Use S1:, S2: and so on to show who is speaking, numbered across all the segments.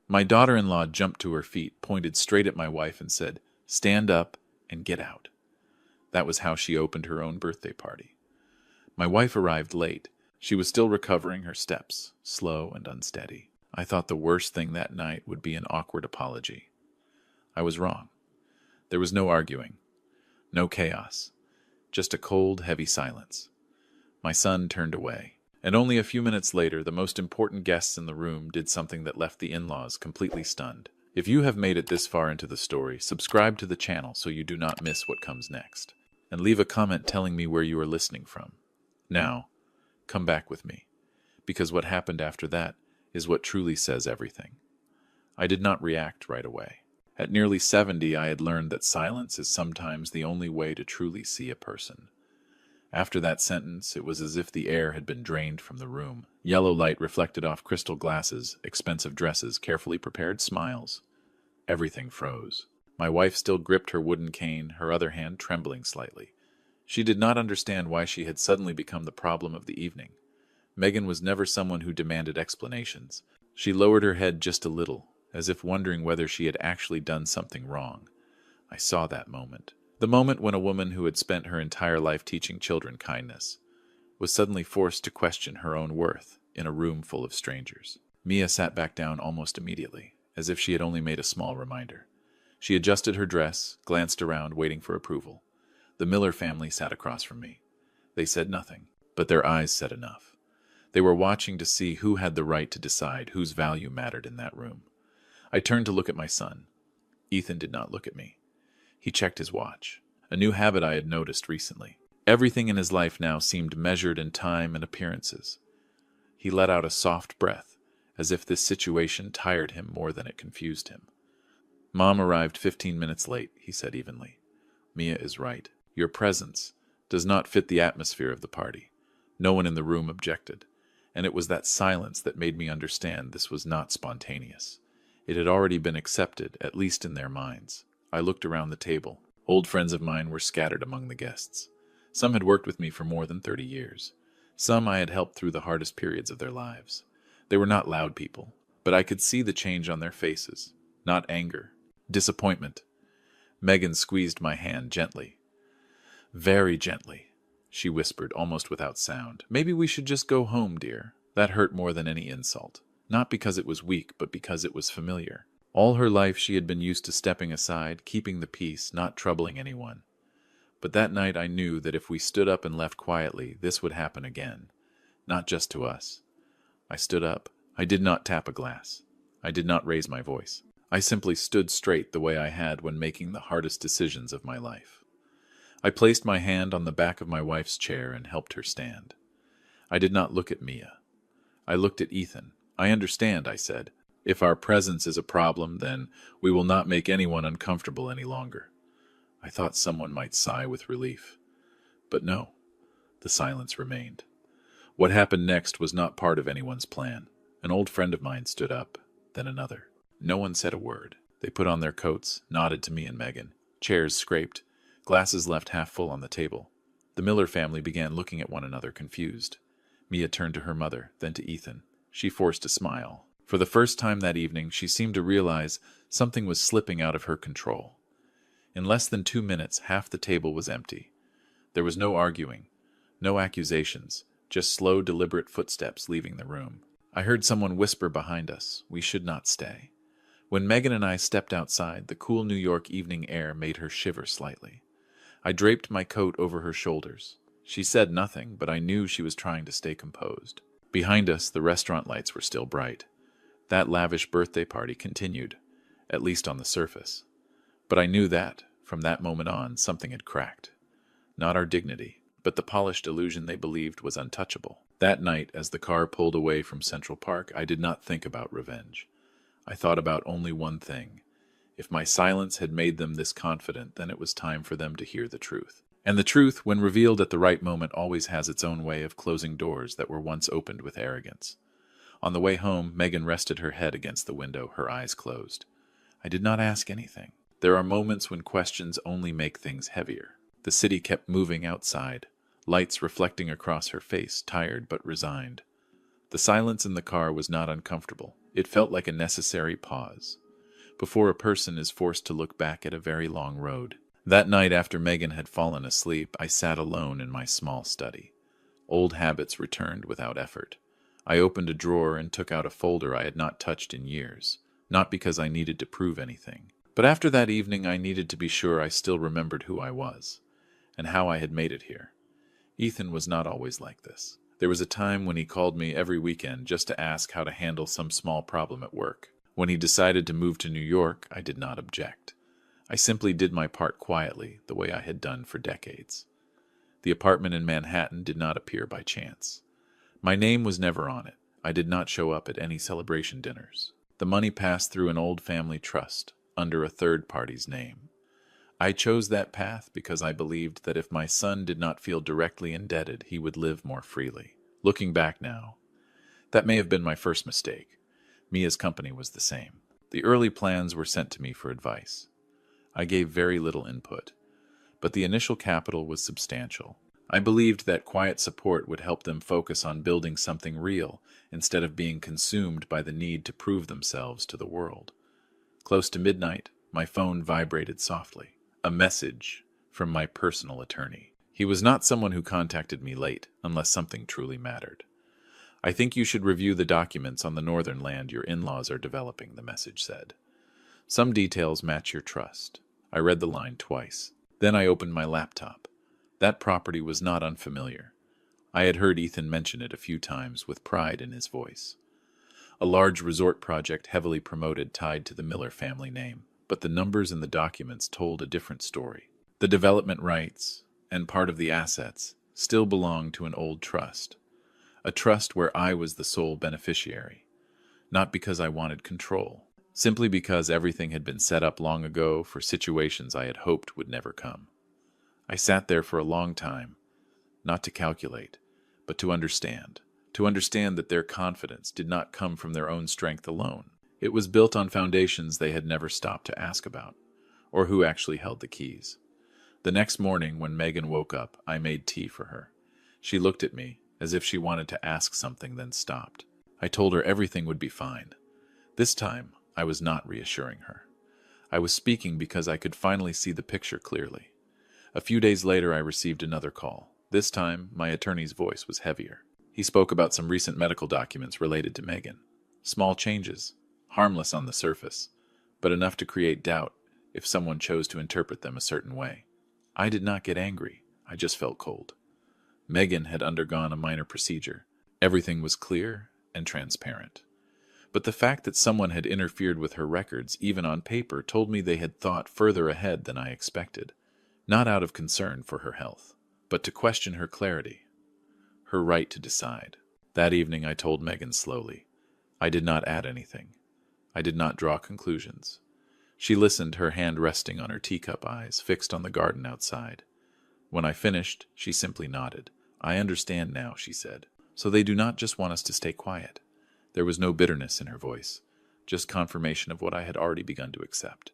S1: My daughter-in-law jumped to her feet, pointed straight at my wife, and said, "Stand up and get out." That was how she opened her own birthday party. My wife arrived late. She was still recovering her steps, slow and unsteady. I thought the worst thing that night would be an awkward apology. I was wrong. There was no arguing, no chaos, just a cold, heavy silence. My son turned away, and only a few minutes later, the most important guests in the room did something that left the in-laws completely stunned. If you have made it this far into the story, subscribe to the channel so you do not miss what comes next, and leave a comment telling me where you are listening from. Now, come back with me, because what happened after that is what truly says everything. I did not react right away. At nearly 70, I had learned that silence is sometimes the only way to truly see a person. After that sentence, it was as if the air had been drained from the room. Yellow light reflected off crystal glasses, expensive dresses, carefully prepared smiles. Everything froze. My wife still gripped her wooden cane, her other hand trembling slightly. She did not understand why she had suddenly become the problem of the evening. Megan was never someone who demanded explanations. She lowered her head just a little, as if wondering whether she had actually done something wrong. I saw that moment. The moment when a woman who had spent her entire life teaching children kindness was suddenly forced to question her own worth in a room full of strangers. Mia sat back down almost immediately, as if she had only made a small reminder. She adjusted her dress, glanced around, waiting for approval. The Miller family sat across from me. They said nothing, but their eyes said enough. They were watching to see who had the right to decide whose value mattered in that room. I turned to look at my son. Ethan did not look at me. He checked his watch, a new habit I had noticed recently. Everything in his life now seemed measured in time and appearances. He let out a soft breath, as if this situation tired him more than it confused him. "Mom arrived 15 minutes late," he said evenly. "Mia is right. Your presence does not fit the atmosphere of the party." No one in the room objected, and it was that silence that made me understand this was not spontaneous. It had already been accepted, at least in their minds. I looked around the table. Old friends of mine were scattered among the guests. Some had worked with me for more than 30 years. Some I had helped through the hardest periods of their lives. They were not loud people, but I could see the change on their faces. Not anger, disappointment. Megan squeezed my hand gently. "Very gently," she whispered, almost without sound. "Maybe we should just go home, dear." That hurt more than any insult. Not because it was weak, but because it was familiar. All her life she had been used to stepping aside, keeping the peace, not troubling anyone. But that night I knew that if we stood up and left quietly, this would happen again. Not just to us. I stood up. I did not tap a glass. I did not raise my voice. I simply stood straight the way I had when making the hardest decisions of my life. I placed my hand on the back of my wife's chair and helped her stand. I did not look at Mia. I looked at Ethan. "I understand," I said. "If our presence is a problem, then we will not make anyone uncomfortable any longer." I thought someone might sigh with relief. But no, the silence remained. What happened next was not part of anyone's plan. An old friend of mine stood up, then another. No one said a word. They put on their coats, nodded to me and Megan. Chairs scraped, glasses left half full on the table. The Miller family began looking at one another, confused. Mia turned to her mother, then to Ethan. She forced a smile. For the first time that evening, she seemed to realize something was slipping out of her control. In less than 2 minutes, half the table was empty. There was no arguing, no accusations, just slow, deliberate footsteps leaving the room. I heard someone whisper behind us, "We should not stay." When Megan and I stepped outside, the cool New York evening air made her shiver slightly. I draped my coat over her shoulders. She said nothing, but I knew she was trying to stay composed. Behind us, the restaurant lights were still bright. That lavish birthday party continued, at least on the surface. But I knew that, from that moment on, something had cracked. Not our dignity, but the polished illusion they believed was untouchable. That night, as the car pulled away from Central Park, I did not think about revenge. I thought about only one thing. If my silence had made them this confident, then it was time for them to hear the truth. And the truth, when revealed at the right moment, always has its own way of closing doors that were once opened with arrogance. On the way home, Megan rested her head against the window, her eyes closed. I did not ask anything. There are moments when questions only make things heavier. The city kept moving outside, lights reflecting across her face, tired but resigned. The silence in the car was not uncomfortable. It felt like a necessary pause, before a person is forced to look back at a very long road. That night after Megan had fallen asleep, I sat alone in my small study. Old habits returned without effort. I opened a drawer and took out a folder I had not touched in years, not because I needed to prove anything. But after that evening, I needed to be sure I still remembered who I was, and how I had made it here. Ethan was not always like this. There was a time when he called me every weekend just to ask how to handle some small problem at work. When he decided to move to New York, I did not object. I simply did my part quietly, the way I had done for decades. The apartment in Manhattan did not appear by chance. My name was never on it. I did not show up at any celebration dinners. The money passed through an old family trust, under a third party's name. I chose that path because I believed that if my son did not feel directly indebted, he would live more freely. Looking back now, that may have been my first mistake. Mia's company was the same. The early plans were sent to me for advice. I gave very little input, but the initial capital was substantial. I believed that quiet support would help them focus on building something real instead of being consumed by the need to prove themselves to the world. Close to midnight, my phone vibrated softly. A message from my personal attorney. He was not someone who contacted me late, unless something truly mattered. I think you should review the documents on the northern land your in-laws are developing, the message said. Some details match your trust. I read the line twice. Then I opened my laptop. That property was not unfamiliar. I had heard Ethan mention it a few times with pride in his voice. A large resort project heavily promoted tied to the Miller family name. But the numbers in the documents told a different story. The development rights, and part of the assets, still belonged to an old trust. A trust where I was the sole beneficiary. Not because I wanted control, simply because everything had been set up long ago for situations I had hoped would never come. I sat there for a long time, not to calculate, but to understand. To understand that their confidence did not come from their own strength alone. It was built on foundations they had never stopped to ask about, or who actually held the keys. The next morning, when Megan woke up, I made tea for her. She looked at me, as if she wanted to ask something, then stopped. I told her everything would be fine. This time, I was not reassuring her. I was speaking because I could finally see the picture clearly. A few days later, I received another call. This time, my attorney's voice was heavier. He spoke about some recent medical documents related to Megan. Small changes. Harmless on the surface, but enough to create doubt if someone chose to interpret them a certain way. I did not get angry. I just felt cold. Megan had undergone a minor procedure. Everything was clear and transparent. But the fact that someone had interfered with her records, even on paper, told me they had thought further ahead than I expected, not out of concern for her health, but to question her clarity, her right to decide. That evening I told Megan slowly. I did not add anything. I did not draw conclusions. She listened, her hand resting on her teacup eyes, fixed on the garden outside. When I finished, she simply nodded. I understand now, she said. So they do not just want us to stay quiet. There was no bitterness in her voice, just confirmation of what I had already begun to accept.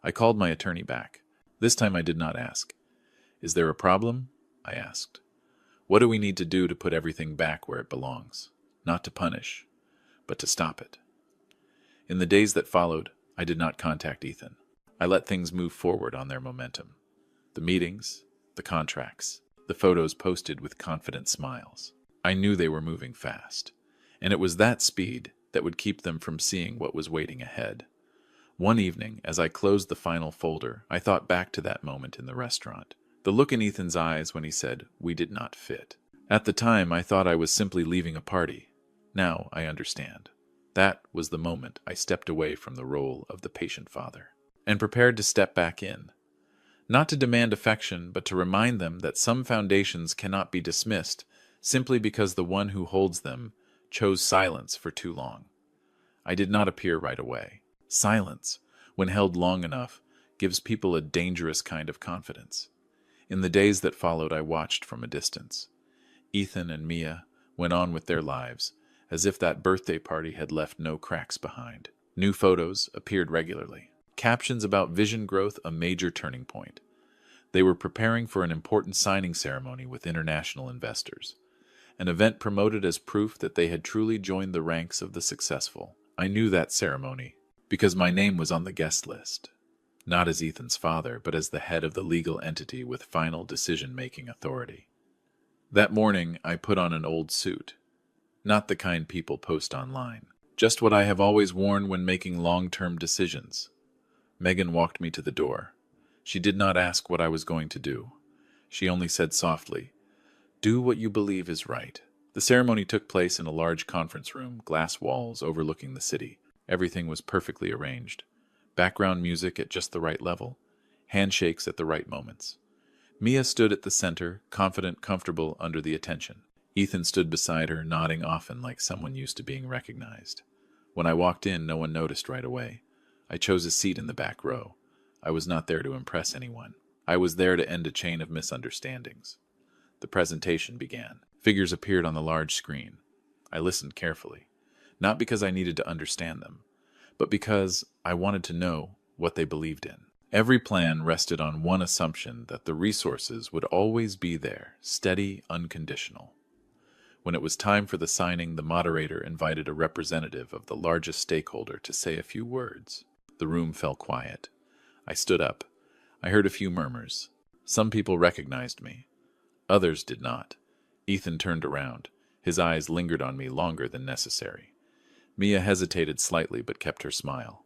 S1: I called my attorney back. This time I did not ask. Is there a problem? I asked. What do we need to do to put everything back where it belongs? Not to punish, but to stop it. In the days that followed, I did not contact Ethan. I let things move forward on their momentum. The meetings, the contracts, the photos posted with confident smiles. I knew they were moving fast, and it was that speed that would keep them from seeing what was waiting ahead. One evening, as I closed the final folder, I thought back to that moment in the restaurant. The look in Ethan's eyes when he said, "We did not fit." At the time, I thought I was simply leaving a party. Now I understand. That was the moment I stepped away from the role of the patient father and prepared to step back in. Not to demand affection, but to remind them that some foundations cannot be dismissed simply because the one who holds them chose silence for too long. I did not appear right away. Silence, when held long enough, gives people a dangerous kind of confidence. In the days that followed, I watched from a distance. Ethan and Mia went on with their lives, as if that birthday party had left no cracks behind. New photos appeared regularly. Captions about vision growth, a major turning point. They were preparing for an important signing ceremony with international investors, an event promoted as proof that they had truly joined the ranks of the successful. I knew that ceremony because my name was on the guest list, not as Ethan's father, but as the head of the legal entity with final decision-making authority. That morning, I put on an old suit, not the kind people post online, just what I have always worn when making long-term decisions. Megan walked me to the door. She did not ask what I was going to do. She only said softly, "Do what you believe is right." The ceremony took place in a large conference room, glass walls overlooking the city. Everything was perfectly arranged. Background music at just the right level. Handshakes at the right moments. Mia stood at the center, confident, comfortable under the attention. Ethan stood beside her, nodding often like someone used to being recognized. When I walked in, no one noticed right away. I chose a seat in the back row. I was not there to impress anyone. I was there to end a chain of misunderstandings. The presentation began. Figures appeared on the large screen. I listened carefully, not because I needed to understand them, but because I wanted to know what they believed in. Every plan rested on one assumption, that the resources would always be there, steady, unconditional. When it was time for the signing, the moderator invited a representative of the largest stakeholder to say a few words. The room fell quiet. I stood up. I heard a few murmurs. Some people recognized me. Others did not. Ethan turned around. His eyes lingered on me longer than necessary. Mia hesitated slightly but kept her smile.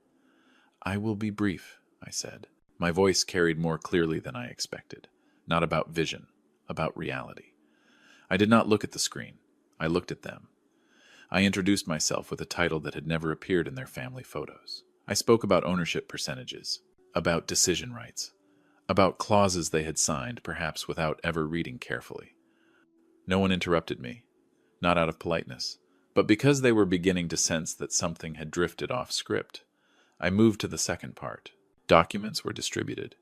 S1: "I will be brief," I said. My voice carried more clearly than I expected. Not about vision, about reality. I did not look at the screen. I looked at them. I introduced myself with a title that had never appeared in their family photos. I spoke about ownership percentages, about decision rights, about clauses they had signed, perhaps without ever reading carefully. No one interrupted me, not out of politeness, but because they were beginning to sense that something had drifted off script. I moved to the second part. Documents were distributed,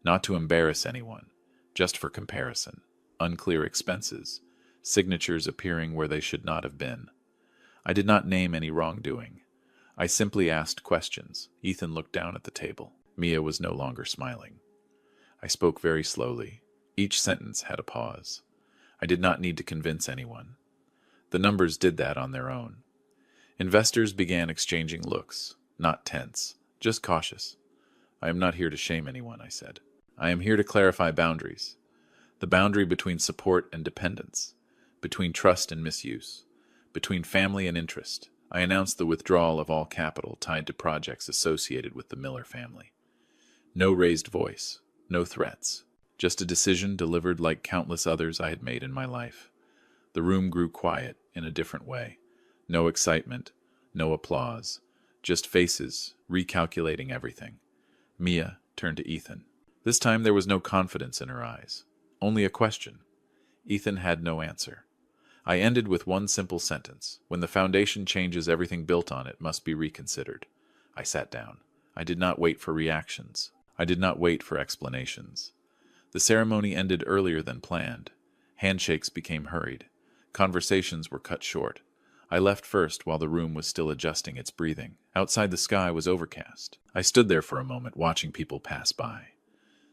S1: not to embarrass anyone, just for comparison. Unclear expenses, signatures appearing where they should not have been. I did not name any wrongdoing. I simply asked questions. Ethan looked down at the table. Mia was no longer smiling. I spoke very slowly. Each sentence had a pause. I did not need to convince anyone. The numbers did that on their own. Investors began exchanging looks, not tense, just cautious. "I am not here to shame anyone," I said. "I am here to clarify boundaries. The boundary between support and dependence, between trust and misuse, between family and interest." I announced the withdrawal of all capital tied to projects associated with the Miller family. No raised voice, no threats, just a decision delivered like countless others I had made in my life. The room grew quiet in a different way. No excitement, no applause, just faces recalculating everything. Mia turned to Ethan. This time there was no confidence in her eyes, only a question. Ethan had no answer. I ended with one simple sentence. "When the foundation changes, everything built on it must be reconsidered." I sat down. I did not wait for reactions. I did not wait for explanations. The ceremony ended earlier than planned. Handshakes became hurried. Conversations were cut short. I left first while the room was still adjusting its breathing. Outside, the sky was overcast. I stood there for a moment, watching people pass by.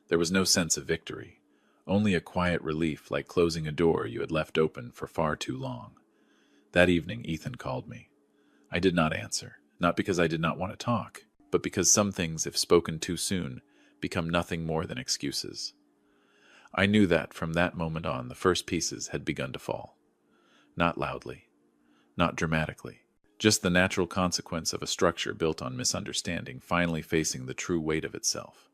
S1: There was no sense of victory. Only a quiet relief, like closing a door you had left open for far too long. That evening, Ethan called me. I did not answer, not because I did not want to talk, but because some things, if spoken too soon, become nothing more than excuses. I knew that from that moment on, the first pieces had begun to fall. Not loudly, not dramatically, just the natural consequence of a structure built on misunderstanding finally facing the true weight of itself.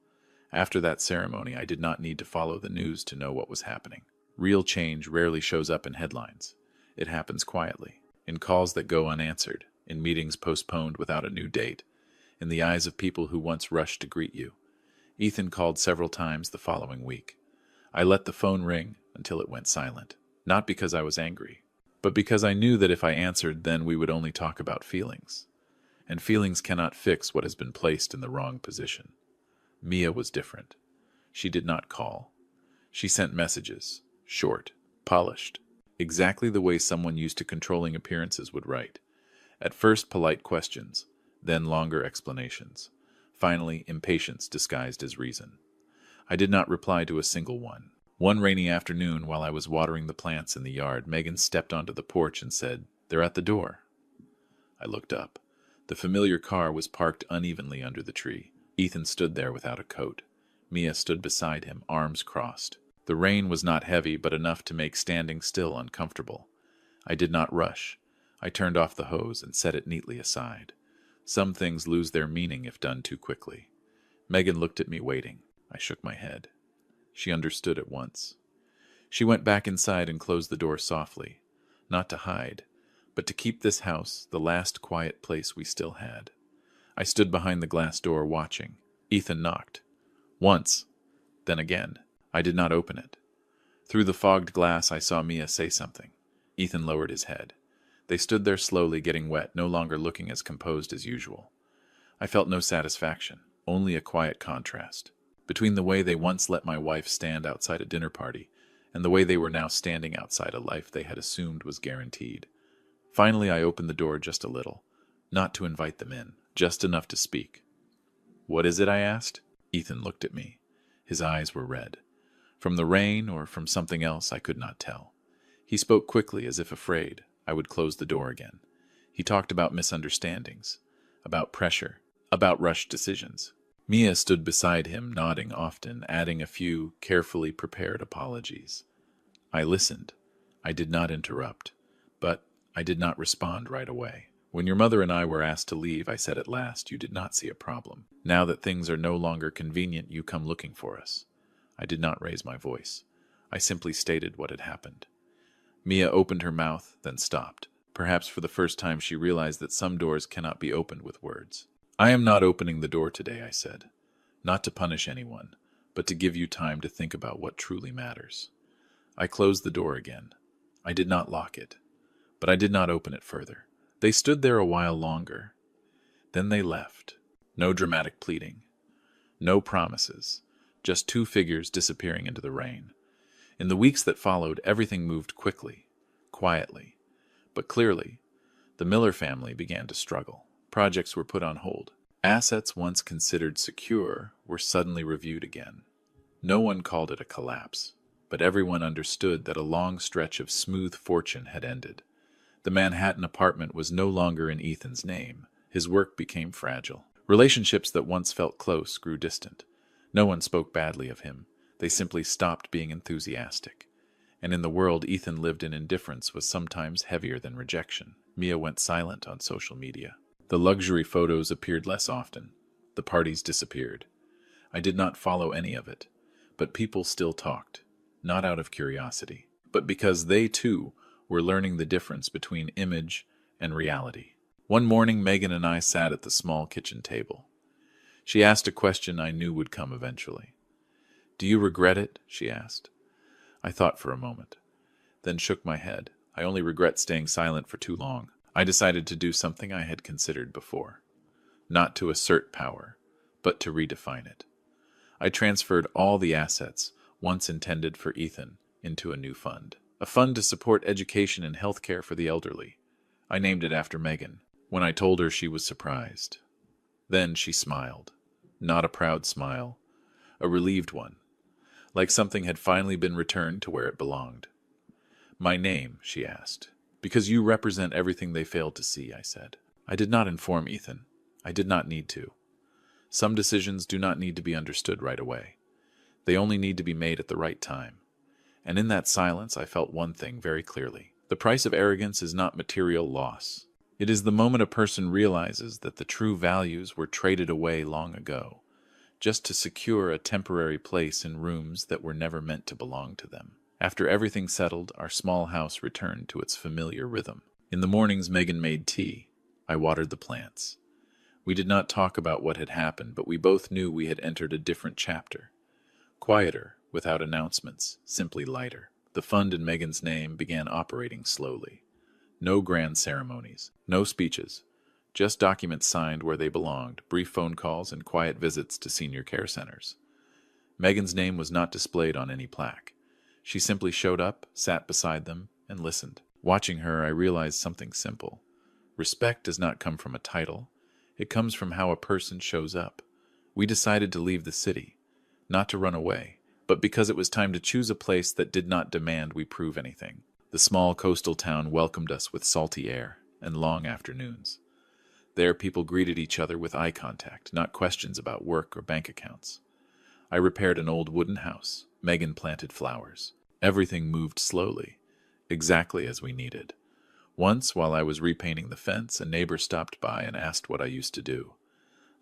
S1: After that ceremony, I did not need to follow the news to know what was happening. Real change rarely shows up in headlines. It happens quietly, in calls that go unanswered, in meetings postponed without a new date, in the eyes of people who once rushed to greet you. Ethan called several times the following week. I let the phone ring until it went silent, not because I was angry, but because I knew that if I answered, then we would only talk about feelings. And feelings cannot fix what has been placed in the wrong position. Mia was different. She did not call. She sent messages, short, polished, exactly the way someone used to controlling appearances would write. At first, polite questions, then longer explanations. Finally, impatience disguised as reason. I did not reply to a single one. One rainy afternoon, while I was watering the plants in the yard, Megan stepped onto the porch and said, "They're at the door." I looked up. The familiar car was parked unevenly under the tree. Ethan stood there without a coat. Mia stood beside him, arms crossed. The rain was not heavy, but enough to make standing still uncomfortable. I did not rush. I turned off the hose and set it neatly aside. Some things lose their meaning if done too quickly. Megan looked at me waiting. I shook my head. She understood at once. She went back inside and closed the door softly, not to hide, but to keep this house the last quiet place we still had. I stood behind the glass door watching. Ethan knocked. Once, then again. I did not open it. Through the fogged glass I saw Mia say something. Ethan lowered his head. They stood there slowly, getting wet, no longer looking as composed as usual. I felt no satisfaction, only a quiet contrast between the way they once let my wife stand outside a dinner party and the way they were now standing outside a life they had assumed was guaranteed. Finally, I opened the door just a little, not to invite them in, just enough to speak. "What is it?" I asked. Ethan looked at me. His eyes were red. From the rain or from something else, I could not tell. He spoke quickly, as if afraid I would close the door again. He talked about misunderstandings, about pressure, about rushed decisions. Mia stood beside him, nodding often, adding a few carefully prepared apologies. I listened. I did not interrupt, but I did not respond right away. "When your mother and I were asked to leave, I said at last you did not see a problem. Now that things are no longer convenient, you come looking for us." I did not raise my voice. I simply stated what had happened. Mia opened her mouth, then stopped. Perhaps for the first time she realized that some doors cannot be opened with words. "I am not opening the door today," I said. "Not to punish anyone, but to give you time to think about what truly matters." I closed the door again. I did not lock it, but I did not open it further. They stood there a while longer. Then they left. No dramatic pleading. No promises. Just two figures disappearing into the rain. In the weeks that followed, everything moved quickly, quietly, but clearly. The Miller family began to struggle. Projects were put on hold. Assets once considered secure were suddenly reviewed again. No one called it a collapse, but everyone understood that a long stretch of smooth fortune had ended. The Manhattan apartment was no longer in Ethan's name. His work became fragile. Relationships that once felt close grew distant. No one spoke badly of him. They simply stopped being enthusiastic. And in the world Ethan lived in, indifference was sometimes heavier than rejection. Mia went silent on social media. The luxury photos appeared less often. The parties disappeared. I did not follow any of it, but people still talked, not out of curiosity, but because they too were learning the difference between image and reality. One morning, Megan and I sat at the small kitchen table. She asked a question I knew would come eventually. "Do you regret it?" she asked. I thought for a moment, then shook my head. I only regret staying silent for too long. I decided to do something I had considered before. Not to assert power, but to redefine it. I transferred all the assets, once intended for Ethan, into a new fund. A fund to support education and health care for the elderly. I named it after Megan. When I told her, she was surprised. Then she smiled. Not a proud smile, a relieved one, like something had finally been returned to where it belonged. "My name?" she asked. "Because you represent everything they failed to see," I said. I did not inform Ethan. I did not need to. Some decisions do not need to be understood right away. They only need to be made at the right time. And in that silence, I felt one thing very clearly. The price of arrogance is not material loss. It is the moment a person realizes that the true values were traded away long ago, just to secure a temporary place in rooms that were never meant to belong to them. After everything settled, our small house returned to its familiar rhythm. In the mornings, Megan made tea. I watered the plants. We did not talk about what had happened, but we both knew we had entered a different chapter. Quieter, without announcements, simply lighter. The fund in Megan's name began operating slowly. No grand ceremonies, no speeches, just documents signed where they belonged, brief phone calls, and quiet visits to senior care centers. Megan's name was not displayed on any plaque. She simply showed up, sat beside them, and listened. Watching her, I realized something simple. Respect does not come from a title. It comes from how a person shows up. We decided to leave the city, not to run away, but because it was time to choose a place that did not demand we prove anything. The small coastal town welcomed us with salty air and long afternoons. There, people greeted each other with eye contact, not questions about work or bank accounts. I repaired an old wooden house. Megan planted flowers. Everything moved slowly, exactly as we needed. Once, while I was repainting the fence, a neighbor stopped by and asked what I used to do.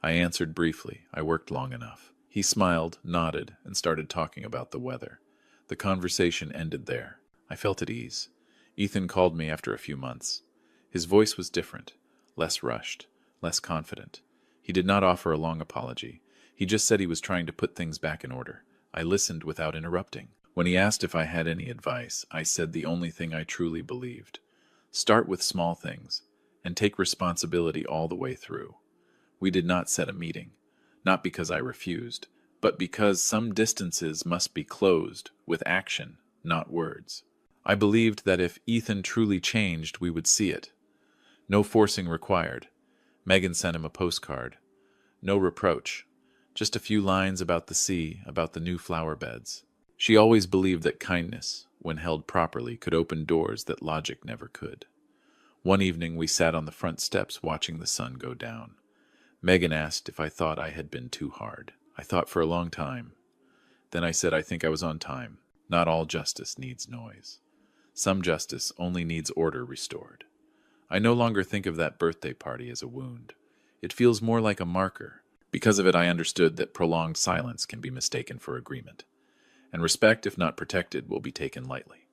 S1: I answered briefly. I worked long enough. He smiled, nodded, and started talking about the weather. The conversation ended there. I felt at ease. Ethan called me after a few months. His voice was different, less rushed, less confident. He did not offer a long apology. He just said he was trying to put things back in order. I listened without interrupting. When he asked if I had any advice, I said the only thing I truly believed. Start with small things, and take responsibility all the way through. We did not set a meeting, not because I refused, but because some distances must be closed with action, not words. I believed that if Ethan truly changed, we would see it. No forcing required. Megan sent him a postcard. No reproach. Just a few lines about the sea, about the new flower beds. She always believed that kindness, when held properly, could open doors that logic never could. One evening we sat on the front steps watching the sun go down. Megan asked if I thought I had been too hard. I thought for a long time. Then I said I think I was on time. Not all justice needs noise. Some justice only needs order restored. I no longer think of that birthday party as a wound. It feels more like a marker. Because of it, I understood that prolonged silence can be mistaken for agreement, and respect, if not protected, will be taken lightly.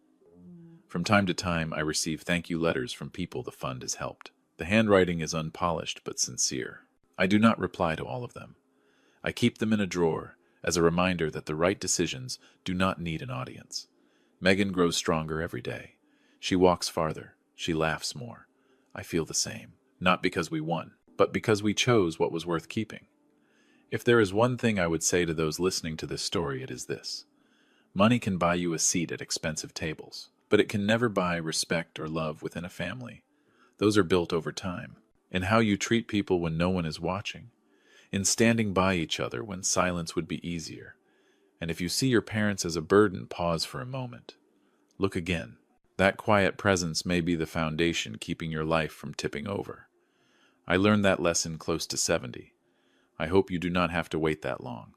S1: From time to time, I receive thank you letters from people the fund has helped. The handwriting is unpolished but sincere. I do not reply to all of them. I keep them in a drawer as a reminder that the right decisions do not need an audience. Megan grows stronger every day. She walks farther. She laughs more. I feel the same, not because we won, but because we chose what was worth keeping. If there is one thing I would say to those listening to this story, it is this. Money can buy you a seat at expensive tables, but it can never buy respect or love within a family. Those are built over time. In how you treat people when no one is watching. In standing by each other when silence would be easier. And if you see your parents as a burden, pause for a moment. Look again. That quiet presence may be the foundation keeping your life from tipping over. I learned that lesson close to 70. I hope you do not have to wait that long.